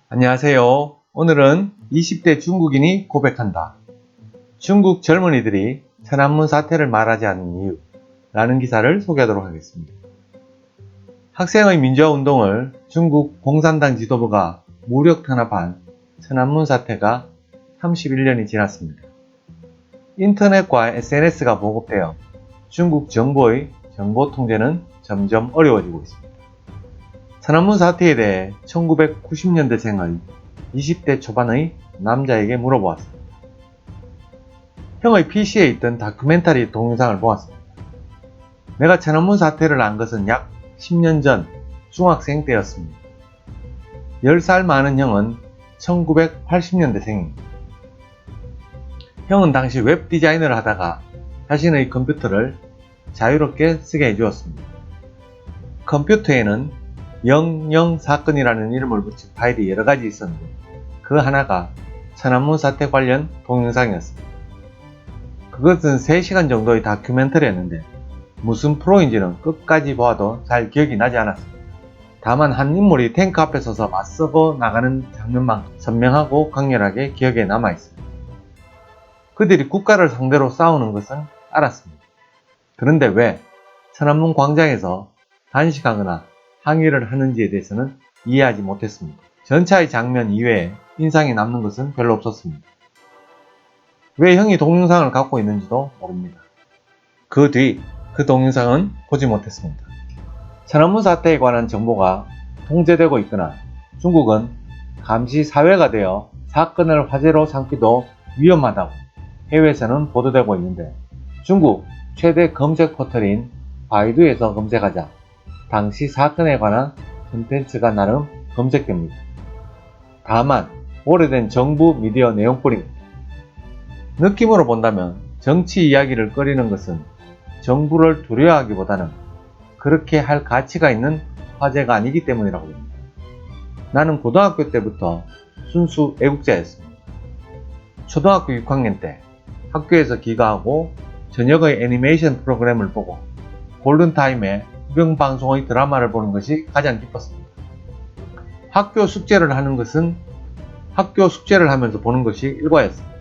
안녕하세요. 오늘은 20대 중국인이 고백한다. 중국 젊은이들이 천안문 사태를 말하지 않는 이유 라는 기사를 소개하도록 하겠습니다. 학생의 민주화 운동을 중국 공산당 지도부가 무력 탄압한 천안문 사태가 31년이 지났습니다. 인터넷과 SNS가 보급되어 중국 정부의 정보 통제는 점점 어려워지고 있습니다. 천안문 사태에 대해 1990년대생의 20대 초반의 남자에게 물어보았습니다. 형의 PC에 있던 다큐멘터리 동영상을 보았습니다. 내가 천안문 사태를 안 것은 약 10년 전 중학생 때였습니다. 10살 많은 형은 1980년대생입니다. 형은 당시 웹 디자이너를 하다가 자신의 컴퓨터를 자유롭게 쓰게 해주었습니다. 컴퓨터에는 00 사건이라는 이름을 붙인 파일이 여러가지 있었는데 그 하나가 천안문 사태 관련 동영상이었습니다. 그것은 3시간 정도의 다큐멘터리였는데 무슨 프로인지는 끝까지 보아도 잘 기억이 나지 않았습니다. 다만 한 인물이 탱크 앞에 서서 맞서고 나가는 장면만 선명하고 강렬하게 기억에 남아있습니다. 그들이 국가를 상대로 싸우는 것은 알았습니다. 그런데 왜 천안문 광장에서 단식하거나 항의를 하는지에 대해서는 이해하지 못했습니다. 전차의 장면 이외에 인상이 남는 것은 별로 없었습니다. 왜 형이 동영상을 갖고 있는지도 모릅니다. 그 뒤 그 동영상은 보지 못했습니다. 천안문 사태에 관한 정보가 통제되고 있거나 중국은 감시 사회가 되어 사건을 화제로 삼기도 위험하다고 해외에서는 보도되고 있는데 중국 최대 검색 포털인 바이두에서 검색하자 당시 사건에 관한 콘텐츠가 나름 검색됩니다. 다만 오래된 정부 미디어 내용뿐입니다. 느낌으로 본다면 정치 이야기를 꺼리는 것은 정부를 두려워하기보다는 그렇게 할 가치가 있는 화제가 아니기 때문이라고 봅니다. 나는 고등학교 때부터 순수 애국자였습니다. 초등학교 6학년 때 학교에서 기가하고 저녁의 애니메이션 프로그램을 보고 골든타임에 국영방송의 드라마를 보는 것이 가장 기뻤습니다. 학교 숙제를 하면서 보는 것이 일과였습니다.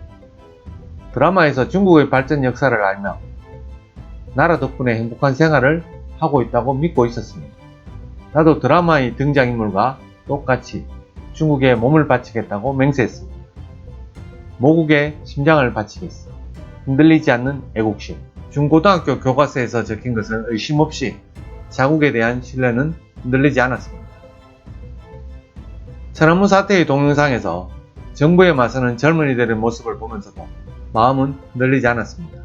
드라마에서 중국의 발전 역사를 알며 나라 덕분에 행복한 생활을 하고 있다고 믿고 있었습니다. 나도 드라마의 등장인물과 똑같이 중국에 몸을 바치겠다고 맹세했습니다. 모국에 심장을 바치겠어. 흔들리지 않는 애국심. 중고등학교 교과서에서 적힌 것은 의심 없이 자국에 대한 신뢰는 흔들리지 않았습니다. 천안문 사태의 동영상에서 정부에 맞서는 젊은이들의 모습을 보면서도 마음은 흔들리지 않았습니다.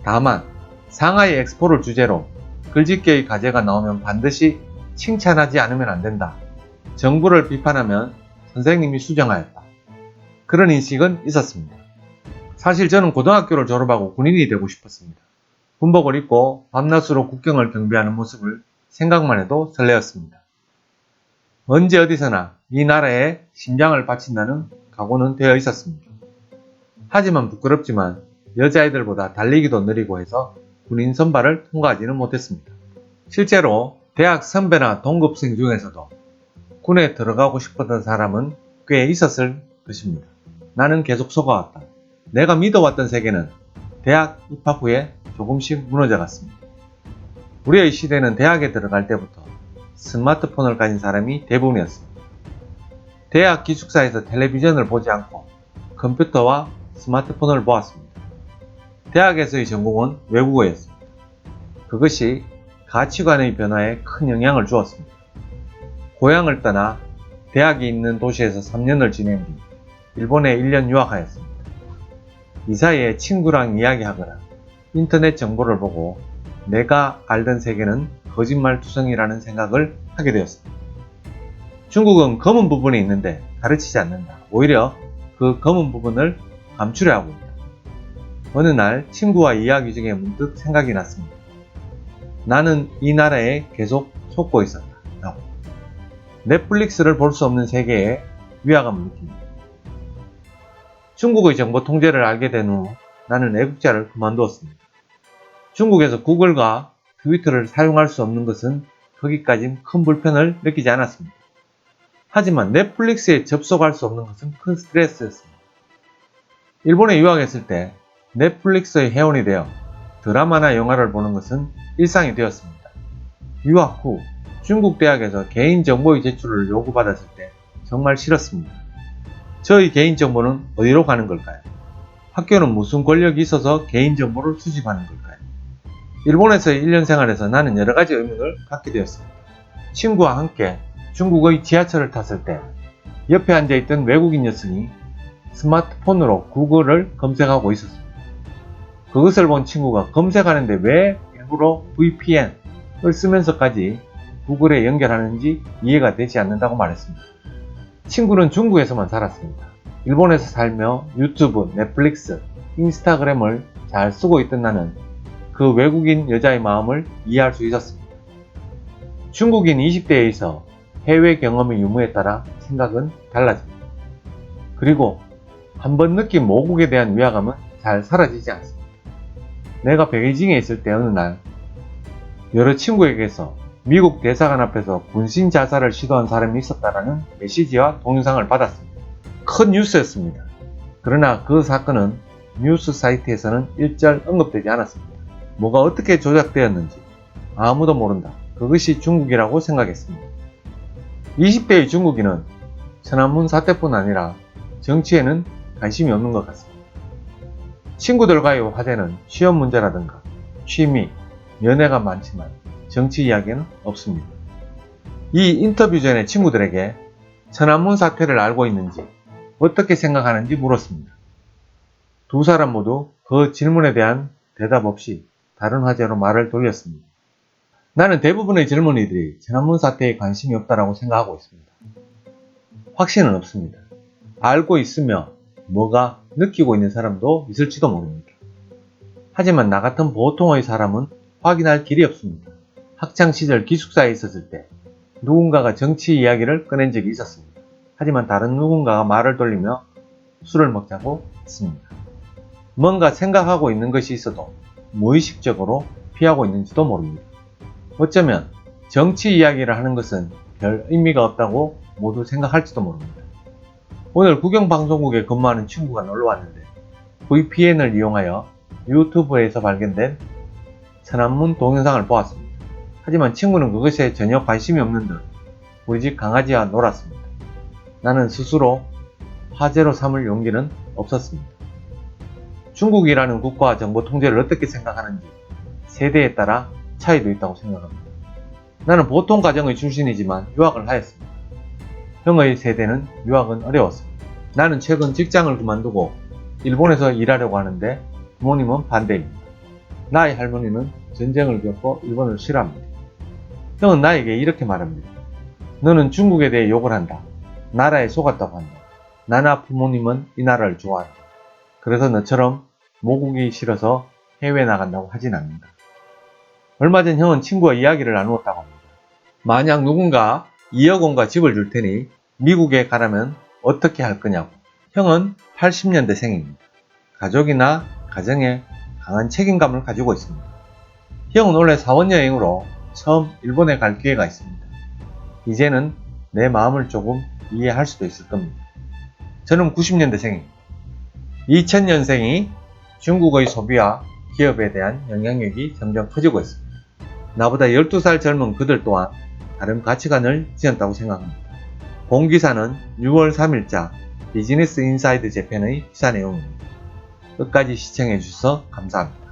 다만 상하이 엑스포를 주제로 글짓기의 가제가 나오면 반드시 칭찬하지 않으면 안된다. 정부를 비판하면 선생님이 수정하였다. 그런 인식은 있었습니다. 사실 저는 고등학교를 졸업하고 군인이 되고 싶었습니다. 군복을 입고 밤낮으로 국경을 경비하는 모습을 생각만 해도 설레었습니다. 언제 어디서나 이 나라에 심장을 바친다는 각오는 되어 있었습니다. 하지만 부끄럽지만 여자애들보다 달리기도 느리고 해서 군인 선발을 통과하지는 못했습니다. 실제로 대학 선배나 동급생 중에서도 군에 들어가고 싶었던 사람은 꽤 있었을 것입니다. 나는 계속 속아왔다. 내가 믿어왔던 세계는 대학 입학 후에 조금씩 무너져갔습니다. 우리의 시대는 대학에 들어갈 때부터 스마트폰을 가진 사람이 대부분이었습니다. 대학 기숙사에서 텔레비전을 보지 않고 컴퓨터와 스마트폰을 보았습니다. 대학에서의 전공은 외국어였습니다. 그것이 가치관의 변화에 큰 영향을 주었습니다. 고향을 떠나 대학이 있는 도시에서 3년을 지낸 뒤 일본에 1년 유학하였습니다. 이 사이에 친구랑 이야기하거나 인터넷 정보를 보고 내가 알던 세계는 거짓말투성이라는 생각을 하게 되었습니다. 중국은 검은 부분이 있는데 가르치지 않는다. 오히려 그 검은 부분을 감추려 하고 있다. 어느 날 친구와 이야기 중에 문득 생각이 났습니다. 나는 이 나라에 계속 속고 있었다. 라고. 넷플릭스를 볼 수 없는 세계에 위화감을 느낍니다. 중국의 정보 통제를 알게 된 후 나는 애국자를 그만두었습니다. 중국에서 구글과 트위터를 사용할 수 없는 것은 거기까진 큰 불편을 느끼지 않았습니다. 하지만 넷플릭스에 접속할 수 없는 것은 큰 스트레스였습니다. 일본에 유학했을 때 넷플릭스의 회원이 되어 드라마나 영화를 보는 것은 일상이 되었습니다. 유학 후 중국 대학에서 개인정보의 제출을 요구받았을 때 정말 싫었습니다. 저의 개인정보는 어디로 가는 걸까요? 학교는 무슨 권력이 있어서 개인정보를 수집하는 걸까요? 일본에서의 1년 생활에서 나는 여러가지 의문을 갖게 되었습니다. 친구와 함께 중국의 지하철을 탔을 때 옆에 앉아있던 외국인 여성이 스마트폰으로 구글을 검색하고 있었습니다. 그것을 본 친구가 검색하는데 왜 일부러 VPN을 쓰면서까지 구글에 연결하는지 이해가 되지 않는다고 말했습니다. 친구는 중국에서만 살았습니다. 일본에서 살며 유튜브, 넷플릭스, 인스타그램을 잘 쓰고 있던 나는 그 외국인 여자의 마음을 이해할 수 있었습니다. 중국인 20대에서 해외 경험의 유무에 따라 생각은 달라집니다. 그리고 한번 느낀 모국에 대한 위화감은 잘 사라지지 않습니다. 내가 베이징에 있을 때 어느 날 여러 친구에게서 미국 대사관 앞에서 분신 자살을 시도한 사람이 있었다라는 메시지와 동영상을 받았습니다. 큰 뉴스였습니다. 그러나 그 사건은 뉴스 사이트에서는 일절 언급되지 않았습니다. 뭐가 어떻게 조작되었는지 아무도 모른다. 그것이 중국이라고 생각했습니다. 20대의 중국인은 천안문 사태뿐 아니라 정치에는 관심이 없는 것 같습니다. 친구들과의 화제는 시험 문제라든가 취미, 연애가 많지만 정치 이야기는 없습니다. 이 인터뷰 전에 친구들에게 천안문 사태를 알고 있는지 어떻게 생각하는지 물었습니다. 두 사람 모두 그 질문에 대한 대답 없이 다른 화제로 말을 돌렸습니다. 나는 대부분의 젊은이들이 천안문 사태에 관심이 없다고 생각하고 있습니다. 확신은 없습니다. 알고 있으며 뭐가 느끼고 있는 사람도 있을지도 모릅니다. 하지만 나 같은 보통의 사람은 확인할 길이 없습니다. 학창시절 기숙사에 있었을 때 누군가가 정치 이야기를 꺼낸 적이 있었습니다. 하지만 다른 누군가가 말을 돌리며 술을 먹자고 했습니다. 뭔가 생각하고 있는 것이 있어도 무의식적으로 피하고 있는지도 모릅니다. 어쩌면 정치 이야기를 하는 것은 별 의미가 없다고 모두 생각할지도 모릅니다. 오늘 국영방송국에 근무하는 친구가 놀러왔는데 VPN을 이용하여 유튜브에서 발견된 천안문 동영상을 보았습니다. 하지만 친구는 그것에 전혀 관심이 없는 듯 우리 집 강아지와 놀았습니다. 나는 스스로 화제로 삼을 용기는 없었습니다. 중국이라는 국가와 정보 통제를 어떻게 생각하는지 세대에 따라 차이도 있다고 생각합니다. 나는 보통 가정의 출신이지만 유학을 하였습니다. 형의 세대는 유학은 어려웠습니다. 나는 최근 직장을 그만두고 일본에서 일하려고 하는데 부모님은 반대입니다. 나의 할머니는 전쟁을 겪고 일본을 싫어합니다. 형은 나에게 이렇게 말합니다. 너는 중국에 대해 욕을 한다. 나라에 속았다고 한다. 나나 부모님은 이 나라를 좋아한다. 그래서 너처럼 모국이 싫어서 해외에 나간다고 하진 않는다. 얼마 전 형은 친구와 이야기를 나누었다고 합니다. 만약 누군가 2억 원과 집을 줄 테니 미국에 가라면 어떻게 할 거냐고. 형은 80년대생입니다. 가족이나 가정에 강한 책임감을 가지고 있습니다. 형은 원래 사원여행으로 처음 일본에 갈 기회가 있습니다. 이제는 내 마음을 조금 이해할 수도 있을 겁니다. 저는 90년대생입니다. 2000년생이 중국의 소비와 기업에 대한 영향력이 점점 커지고 있습니다. 나보다 12살 젊은 그들 또한 다른 가치관을 지녔다고 생각합니다. 본 기사는 6월 3일자 비즈니스 인사이드 재팬의 기사 내용입니다. 끝까지 시청해주셔서 감사합니다.